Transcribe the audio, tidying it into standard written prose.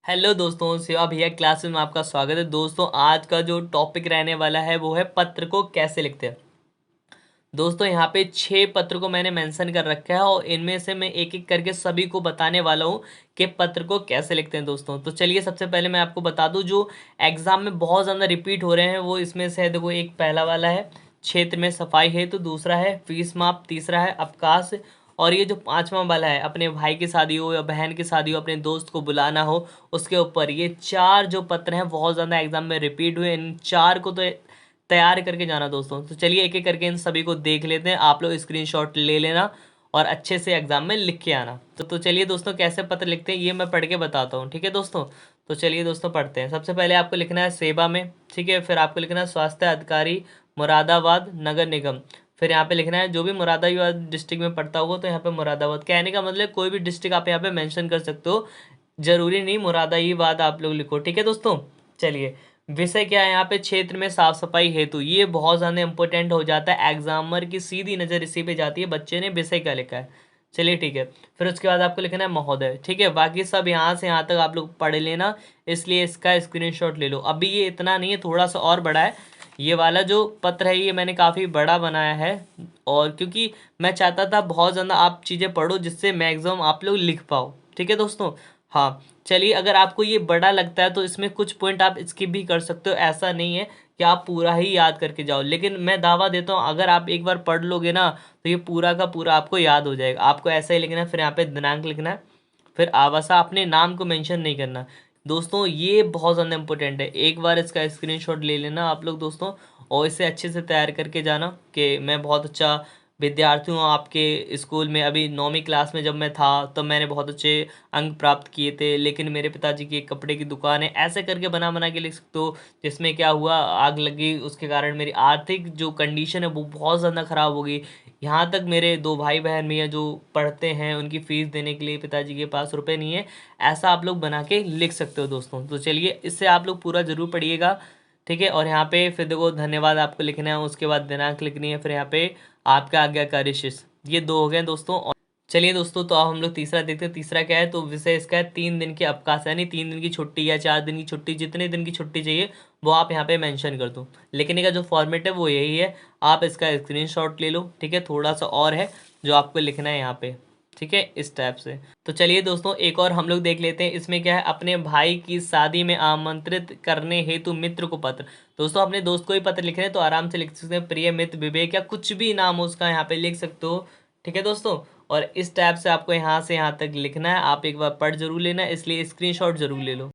Hello दोस्तों, शिवा भैया class में आपका स्वागत है। दोस्तों, आज का जो टॉपिक रहने वाला है वो है पत्र को कैसे लिखते हैं। दोस्तों, यहाँ पे 6 पत्र को मैंने मेंशन कर रखा है और इनमें से मैं एक एक करके सभी को बताने वाला हूँ कि पत्र को कैसे लिखते हैं। दोस्तों, तो चलिए सबसे पहले मैं आपको बता दूं जो एग्जाम में बहुत ज़्यादा रिपीट हो रहे हैं वो इसमें से है। देखो, एक पहला वाला है क्षेत्र में सफाई हेतु, दूसरा है फीस माप, तीसरा है अवकाश, और ये जो पांचवा वाला है अपने भाई की शादी हो या बहन की शादी हो, अपने दोस्त को बुलाना हो, उसके ऊपर। ये चार जो पत्र हैं बहुत ज़्यादा एग्जाम में रिपीट हुए। इन चार को तो तैयार करके जाना दोस्तों। तो चलिए एक एक करके इन सभी को देख लेते हैं। आप लोग स्क्रीनशॉट ले लेना और अच्छे से एग्जाम में लिख के आना। तो चलिए दोस्तों, कैसे पत्र लिखते हैं ये मैं पढ़ के बताता हूँ, ठीक है दोस्तों। तो चलिए दोस्तों पढ़ते हैं। सबसे पहले आपको लिखना है सेवा में, ठीक है। फिर आपको लिखना है स्वास्थ्य अधिकारी मुरादाबाद नगर निगम। फिर यहाँ पे लिखना है जो भी मुरादाबाद डिस्ट्रिक्ट में पड़ता होगा, तो यहाँ पे मुरादाबाद कहने का मतलब कोई भी डिस्ट्रिक्ट आप यहाँ पे मेंशन कर सकते हो, जरूरी नहीं मुरादाबाद आप लोग लिखो, ठीक है दोस्तों। चलिए, विषय क्या है यहाँ पे, क्षेत्र में साफ सफाई हेतु। ये बहुत ज़्यादा इंपॉर्टेंट हो जाता है, एग्जामर की सीधी नज़र इसी पे जाती है, बच्चे ने विषय क्या लिखा है। चलिए ठीक है। फिर उसके बाद आपको लिखना है महोदय, ठीक है। बाकी सब यहाँ से यहाँ तक आप लोग पढ़ लेना, इसलिए इसका स्क्रीनशॉट ले लो। अभी ये इतना नहीं है, थोड़ा सा और बड़ा है। ये वाला जो पत्र है ये मैंने काफ़ी बड़ा बनाया है, और क्योंकि मैं चाहता था बहुत ज़्यादा आप चीज़ें पढ़ो जिससे मैक्सिमम आप लोग लिख पाओ, ठीक है दोस्तों। हाँ, चलिए, अगर आपको ये बड़ा लगता है तो इसमें कुछ पॉइंट आप स्किप भी कर सकते हो, ऐसा नहीं है कि आप पूरा ही याद करके जाओ। लेकिन मैं दावा देता हूँ अगर आप एक बार पढ़ लोगे ना तो ये पूरा का पूरा आपको याद हो जाएगा। आपको ऐसा ही लिखना है, फिर यहाँ पे दिनांक लिखना है, फिर आवासा, अपने नाम को मेंशन नहीं करना। दोस्तों, ये बहुत ज़्यादा इंपॉर्टेंट है, एक बार इसका स्क्रीनशॉट ले लेना आप लोग दोस्तों, और इसे अच्छे से तैयार करके जाना कि मैं बहुत अच्छा विद्यार्थी हूँ आपके स्कूल में। अभी 9वीं क्लास में जब मैं था तब मैंने बहुत अच्छे अंक प्राप्त किए थे, लेकिन मेरे पिताजी की एक कपड़े की दुकान है, ऐसे करके बना बना के लिख सकते हो। जिसमें क्या हुआ, आग लगी, उसके कारण मेरी आर्थिक जो कंडीशन है वो बहुत ज़्यादा ख़राब हो गई। यहाँ तक मेरे 2 भाई बहन भी हैं जो पढ़ते हैं, उनकी फ़ीस देने के लिए पिताजी के पास रुपए नहीं है। ऐसा आप लोग बना के लिख सकते हो दोस्तों। तो चलिए, इससे आप लोग पूरा ज़रूर पढ़िएगा, ठीक है। और यहाँ पे फिर देखो धन्यवाद आपको लिखना है, उसके बाद दिनांक लिखनी है, फिर यहाँ पे आपका आज्ञाकारी शिष्य। ये दो हो गए दोस्तों। और चलिए दोस्तों, तो अब हम लोग तीसरा देखते हैं। तीसरा क्या है, तो विषय इसका है 3 दिन के अवकाश, यानी 3 दिन की छुट्टी या 4 दिन की छुट्टी, जितने दिन की छुट्टी चाहिए वो आप यहाँ पे मेंशन कर दो। लिखने का जो फॉर्मेट है वो यही है, आप इसका स्क्रीनशॉट ले लो, ठीक है। थोड़ा सा और है जो आपको लिखना है यहाँ पे, ठीक है, इस टाइप से। तो चलिए दोस्तों, एक और हम लोग देख लेते हैं। इसमें क्या है, अपने भाई की शादी में आमंत्रित करने हेतु मित्र को पत्र। दोस्तों, अपने दोस्त को ही पत्र लिख रहे हैं तो आराम से लिख सकते हैं, प्रिय मित्र विवेक, या कुछ भी नाम हो उसका यहाँ पे लिख सकते हो, ठीक है दोस्तों। और इस टाइप से आपको यहाँ से यहाँ तक लिखना है। आप एक बार पढ़ जरूर लेना, इसलिए स्क्रीनशॉट जरूर ले लो।